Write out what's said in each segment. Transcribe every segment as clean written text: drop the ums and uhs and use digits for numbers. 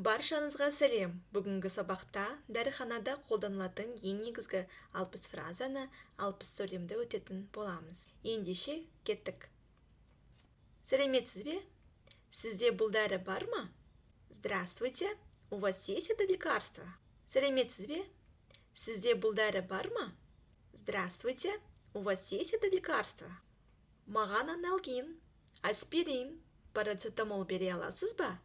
Баршаңызға сәлем. Бүгінгі сабақта дәріханада қолданылатын ең негізгі 60 фразаны 60 сөйлемді өтетін боламыз. Ендеше кеттік. Сәлеметсіз бе? Сізде бұл дәрі бар ма? Здравствуйте. У вас есть это лекарство? Сәлеметсіз бе? Сізде бұл дәрі бар ма? Здравствуйте. У вас есть это лекарство? Маған аналгин, аспирин, парацетамол бере аласыз ба?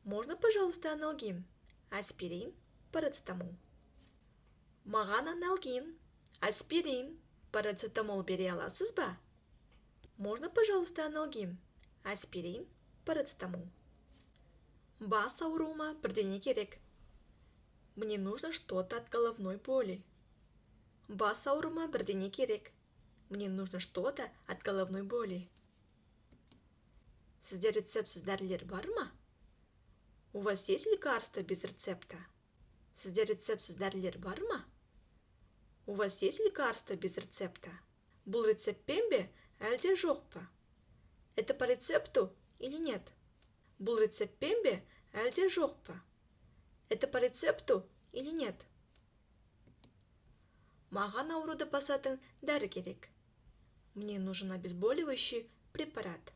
Можно, пожалуйста, аналгин, аспирин, парацетамол? Маған аналгин, аспирин, парацетамол бере аласыз ба? Можно, пожалуйста, аналгин, аспирин, парацетамол? Бас ауруыма бірдеңе керек. Мне нужно что-то от головной боли. Бас ауруыма бірдеңе керек. Мне нужно что-то от головной боли. Сізде рецептсіз дәрілер бар ма? У вас есть лекарство без рецепта? Сізде рецептсіз дәрілер бар ма? У вас есть лекарство без рецепта? Бұл рецептпен бе, әлде жоқ па? Это по рецепту или нет? Бұл рецептпен бе, әлде жоқ па? Это по рецепту или нет? Маған ауруды басатын дәрі керек. Мне нужен обезболивающий препарат.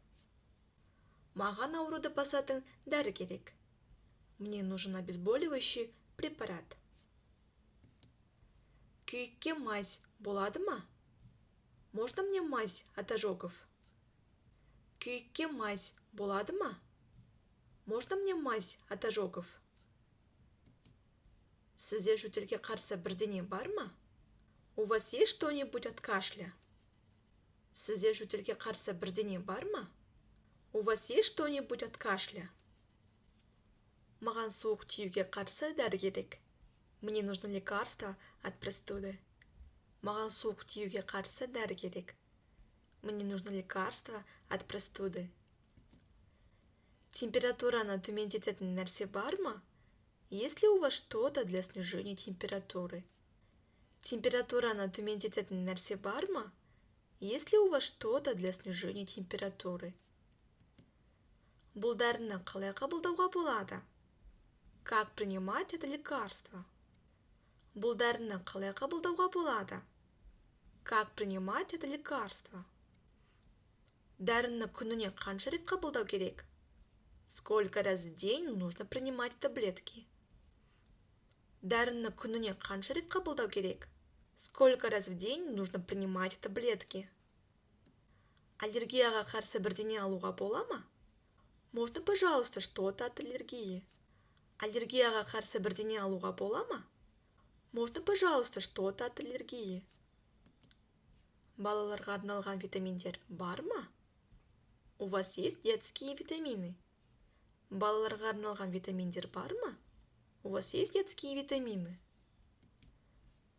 Маған ауруды басатын дәрі керек. Мне нужен обезболивающий препарат. Күйікке мазь болады ма? Можно мне мазь от ожогов? Күйікке мазь болады ма? Можно мне мазь от ожогов? Сізде жөтелге қарсы бірдеңе бар ма? У вас есть что-нибудь от кашля? Сізде жөтелге қарсы бірдеңе бар ма? У вас есть что-нибудь от кашля? Маған суық тиюге қарсы дәрі керек. Мне нужно лекарство от простуды. Маған суық тиюге қарсы дәрі керек. Мне нужно лекарство от простуды. Температураны төмендететін нәрсе бар ма? Есть ли у вас что-то для снижения температуры? Температураны төмендететін нәрсе бар ма? Есть ли у вас что-то для снижения температуры? Бұл дәріні қалай қабылдауға болады? Как принимать это лекарство? Бұл дәріні қалай қабылдауға болады? Как принимать это лекарство? Дәріні күніне қанша рет қабылдау керек? Сколько раз в день нужно принимать таблетки? Дәріні күніне қанша рет қабылдау керек? Сколько раз в день нужно принимать таблетки? Аллергияға қарсы бірдеңе алуға бола ма? Можно, пожалуйста, что-то от аллергии? Аллергияға қарсы бірдеңе алуға бола ма? Можно, пожалуйста, что-то от аллергии? Балаларға арналған витаминдер бар ма? У вас есть детские витамины? Балаларға арналған витаминдер бар ма? У вас есть детские витамины?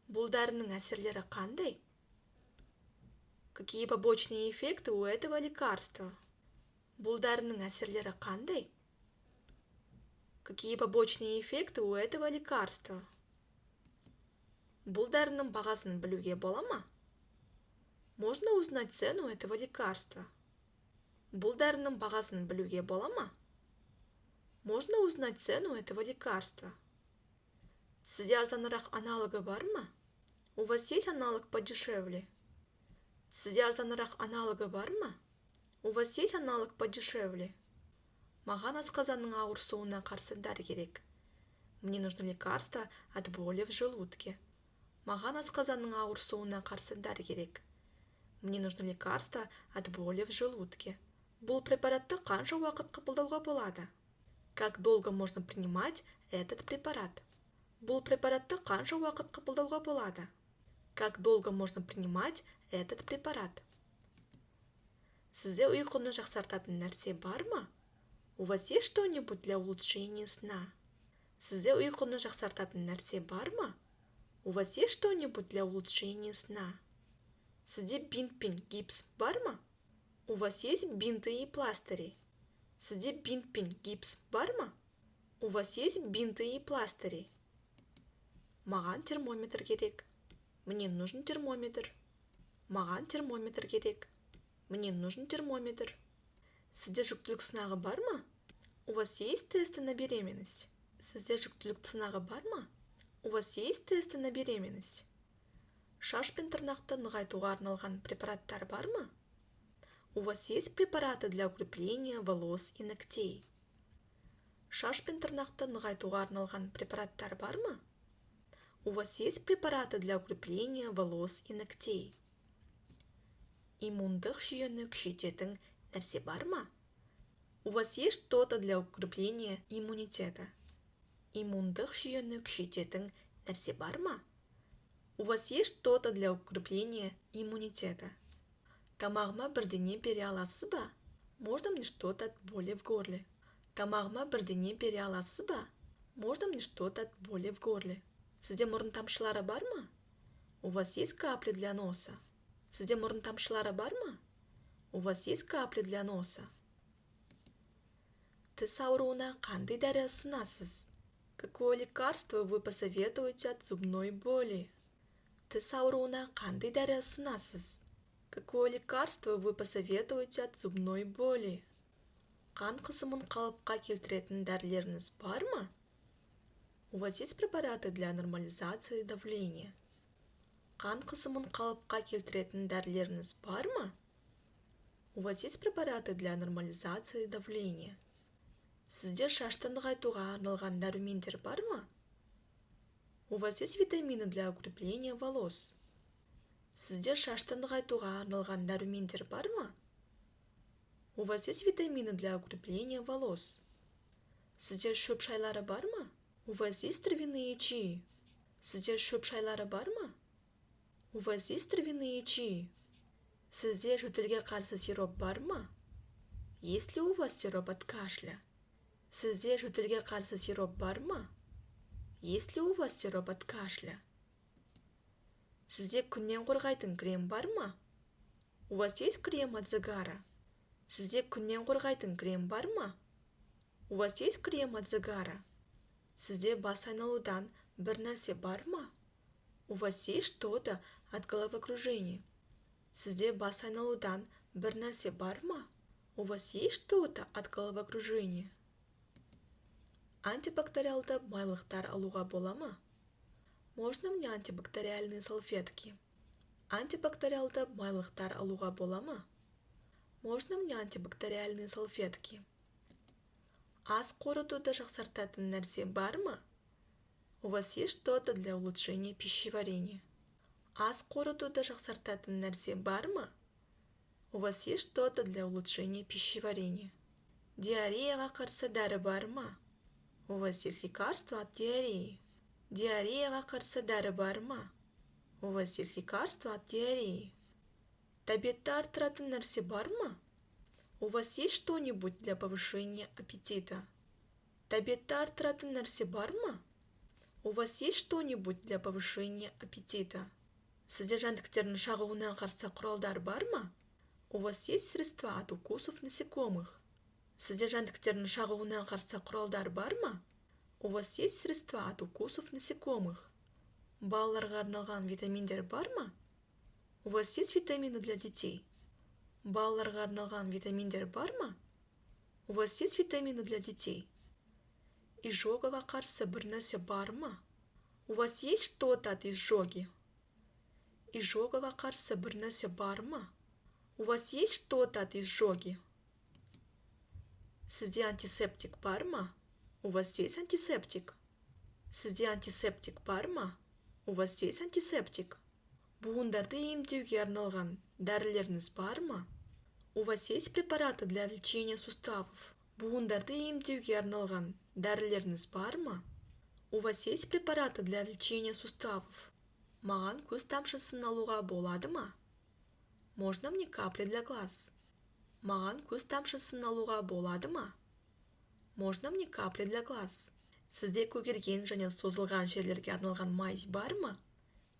Бұл дәрінің әсерлері қандай? Какие побочные эффекты у этого лекарства? Бұл дәрінің әсерлері қандай? Какие побочные эффекты у этого лекарства? Бұл дәрінің бағасын білуге бола ма? Можно узнать цену этого лекарства? Бұл дәрінің бағасын білуге бола ма? Можно узнать цену этого лекарства? Сізде арзанырақ аналогы бар ма? У вас есть аналог подешевле? Сізде арзанырақ аналогы бар ма? У вас есть аналог подешевле? Маған асқазанның ауырсуына қарсы дәрі керек. Мне нужно лекарство от боли в желудке. Маған асқазанның ауырсуына қарсы дәрі керек. Мне нужно лекарство от боли в желудке. Бұл препаратты қанша уақыт қабылдауға болады? Как долго можно принимать этот препарат? Бұл препаратты қанша уақыт қабылдауға болады? Как долго можно принимать этот препарат? Сізде ұйқыны жақсартатын нәрсе бар ма? У вас есть что-нибудь для улучшения сна? Сізде ұйқыны жақсартатын нәрсе бар ма? У вас есть что-нибудь для улучшения сна? Сізде бинт пен гипс бар ма? У вас есть бинты и пластыри? Сізде бинт пен гипс бар ма? У вас есть бинты и пластыри? Маған термометр керек. Мне нужен термометр. Маған термометр керек. Мне нужен термометр. Сізде жүктілік сынағы бар ма? У вас есть тесты на беременность? Сізде жүктілік сынағы бар ма? У вас есть тесты на беременность? Шаш пен тырнақты нығайтуға арналған препараттар бар ма? У вас есть препараты для укрепления волос и ногтей? Шаш пен тырнақты нығайтуға арналған препараттар бар ма? У вас есть препараты для укрепления волос и ногтей? Иммундық жүйені күшейтетін нәрсе бар ма? У вас есть что-то для укрепления иммунитета? Иммундық жүйені күшейтетін нәрсе бар ма? У вас есть что-то для укрепления иммунитета? Тамағыма бірдеңе бере аласыз ба? Можно мне что-то от боли в горле? Тамағыма бірдеңе бере аласыз ба? Можно мне что-то от боли в горле? Сізде мұрын тамшылары бар ма? У вас есть капли для носа? Сізде мұрын тамшылары бар ма? У вас есть капли для носа? Тіс ауруына қандай дәрі ұсынасыз? Какое лекарство вы посоветуете от зубной боли? Тіс ауруына қандай дәрі ұсынасыз? Какое лекарство вы посоветуете от зубной боли? Қан қысымын қалыпқа келтіретін дәрілеріңіз бар ма? У вас есть препараты для нормализации давления? Қан қысымын қалыпқа келтіретін дәрілеріңіз бар ма? У вас есть препараты для нормализации давления? Сізде шашты нығайтуға арналған дәрумендер бар ма? У вас есть витамины для укрепления волос? Сізде шашты нығайтуға арналған дәрумендер бар ма? У вас есть витамины для укрепления волос? Сізде шөп шайлары бар ма? У вас есть травяные чаи? Сізде шөп шайлары бар ма? У вас есть травяные чаи? Сізде жөтелге қарсы сироп бар ма? Есть ли у вас сироп от кашля? Сізде жөтелге қарсы сироп бар ма? Есть ли у вас сироп от кашля? Сізде күннен қорғайтын крем бар ма? У вас есть крем от загара? Сізде күннен қорғайтын крем бар ма? У вас есть крем от загара? Сізде бас айналудан бір нәрсе бар ма? У вас есть что-то от головокружения? Сізде бас айналудан бір нәрсе бар ма? У вас есть что-то от головокружения? Антибактериалды майлықтар алуға бола ма? Можно мне антибактериальные салфетки? Антибактериалды майлықтар алуға бола ма? Можно мне антибактериальные салфетки? Ас қорытуды жақсартатын нәрсе бар ма? У вас есть что-то для улучшения пищеварения? Ас қорытуды жақсартатын нәрсе бар ма? У вас есть что-то для улучшения пищеварения? Диареяға қарсы дәрі бар ма? У вас есть лекарство от диареи? Диареяға қарсы дәрі бар ма? У вас есть лекарство от диареи? Тәбетті арттыратын нәрсе бар ма? У вас есть что-нибудь для повышения аппетита? Тәбетті арттыратын нәрсе бар ма? У вас есть что-нибудь для повышения аппетита? Сізде жәндіктердің шағуына қарсы құралдар бар ма? У вас есть средства от укусов насекомых? Сізде жәндіктердің шағуына қарсы құралдар бар ма? У вас есть средства от укусов насекомых? Балаларға арналған витаминдер бар ма? У вас есть витамины для детей? Балаларға арналған витаминдер бар ма? У вас есть витамины для детей? Изжогаға қарсы бір нәрсе бар ма? У вас есть что-то от изжоги? Изжогаға қарсы бір нәрсе бар ма? У вас есть что-то от изжоги? Сізде антисептик бар ма? У вас есть антисептик? Сізде антисептик бар ма? У вас есть антисептик? Буындарды емдеуге арналған дәрілеріңіз бар ма? У вас есть препараты для лечения суставов? Буындарды емдеуге арналған дәрілеріңіз бар ма? У вас есть препараты для лечения суставов? Маған көз тамшысын алуға болады ма? Можно мне капли для глаз? Маған көз тамшысын алуға болады ма? Можно мне капли для глаз? Сізде көгерген және созылған жерлерге арналған мазь бар ма?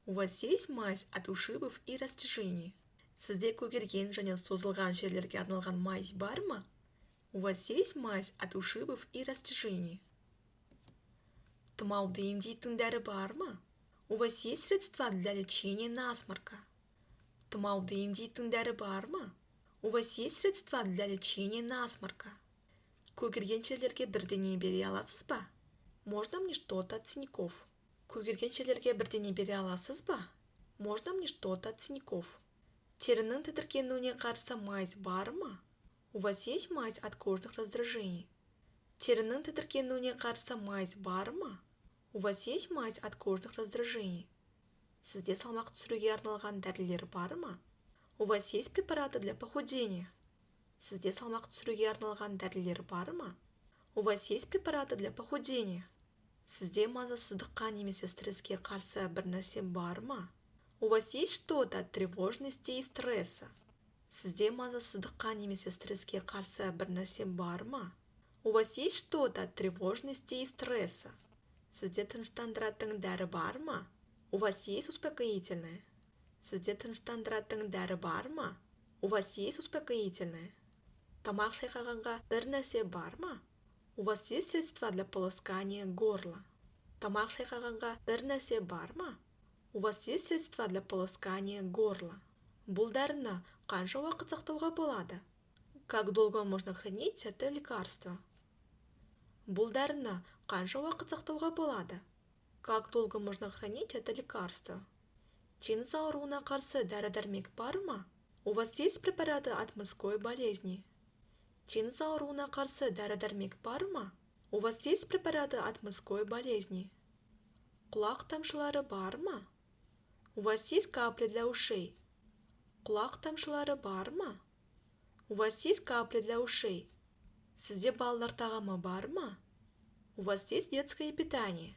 У вас есть мазь от ушибов и растяжений? Сізде көгерген және созылған жерлерге арналған мазь бар ма? У вас есть мазь от ушибов и растяжений? Тұмауды емдейтін дәрі бар ма? У вас есть средства для лечения насморка? Тұмауды емдейтін дәрі бар ма? У вас есть средства для лечения насморка? Көгерген жерлерге бірдеңе бере аласыз ба? Можно мне что-то от синяков? Көгерген жерлерге бірдеңе бере аласыз ба? Можно мне что-то от синяков? Терінің тітіркенуіне қарсы мазь бар ма? У вас есть мазь от кожных раздражений? Терінің тітіркенуіне қарсы мазь бар ма? У вас есть мазь от кожных раздражений? Сізде салмақ түсіруге арналған дәрілер бар ма? У вас есть препараты для похудения? Сізде салмақ түсіруге арналған дәрілер бар ма? У вас есть препараты для похудения? Сізде мазасыздыққа немесе стресске қарсы бір нәрсе бар ма? У вас есть что-то от тревожности и стресса? Сізде мазасыздыққа немесе стресске қарсы бір нәрсе бар ма? У вас есть что-то от тревожности и стресса? Сізде тыныштандыратын дәрі бар ма? У вас есть успокоительное? Сізде тыныштандыратын дәрі бар ма? У вас есть успокоительное? Тамақ шайқағанға бір нәрсе бар ма? У вас есть средства для полоскания горла? Тамақ шайқағанға бір нәрсе бар ма? У вас есть средства для полоскания горла? Бұл дәріні қанша уақыт сақтауға болады? Как долго можно хранить это лекарство? Бұл дәріні қанша уақыт сақтауға болады? Как долго можно хранить это лекарство? Теңіз ауруына қарсы дәрі-дәрмек бар ма? У вас есть препараты от морской болезни? Теңіз ауруына қарсы дәрі-дәрмек бар ма? У вас есть препараты от морской болезни? Құлақ тамшылары бар ма? У вас есть капли для ушей? Құлақ тамшылары бар ма? У вас есть капли для ушей? Сізде балалар тағамы бар ма? У вас есть детское питание?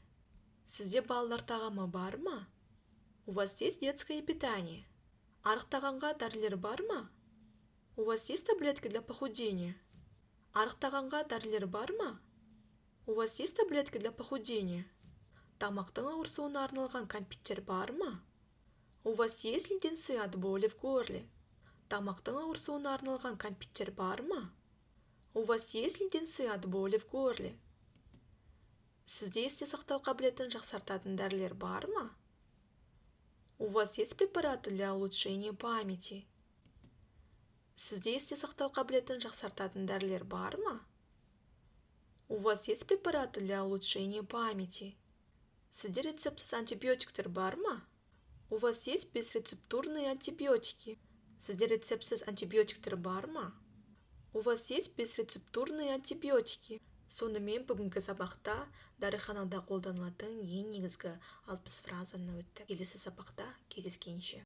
Сізде балалар тағамы бар ма? У вас есть детское питание? Арықтағанға дәрілер бар ма? У вас есть таблетки для похудения? Арықтағанға дәрілер бар ма? У вас есть таблетки для похудения? Тамақтың ауырсуына арналған кәмпиттер бар ма? У вас есть леденцы от боли в горле? Тамақтың ауырсуына арналған кәмпиттер бар ма? У вас есть леденцы от боли в горле? Сізде есте сақтау қабілетін жақсартатын дәрілер бар ма? У вас есть препараты для улучшения памяти? Сізде есте сақтау қабілетін жақсартатын дәрілер бар ма? У вас есть препараты для улучшения памяти? Сізде рецептсіз антибиотиктер бар ма? У вас есть безрецептурные антибиотики? Сізде рецептсіз антибиотиктер бар ма? У вас есть безрецептурные антибиотики? Сонымен бүгінгі сабақта дәріханада қолданылатын ең негізгі 60 фразаны өттік. Келесі сабақта кездескенше.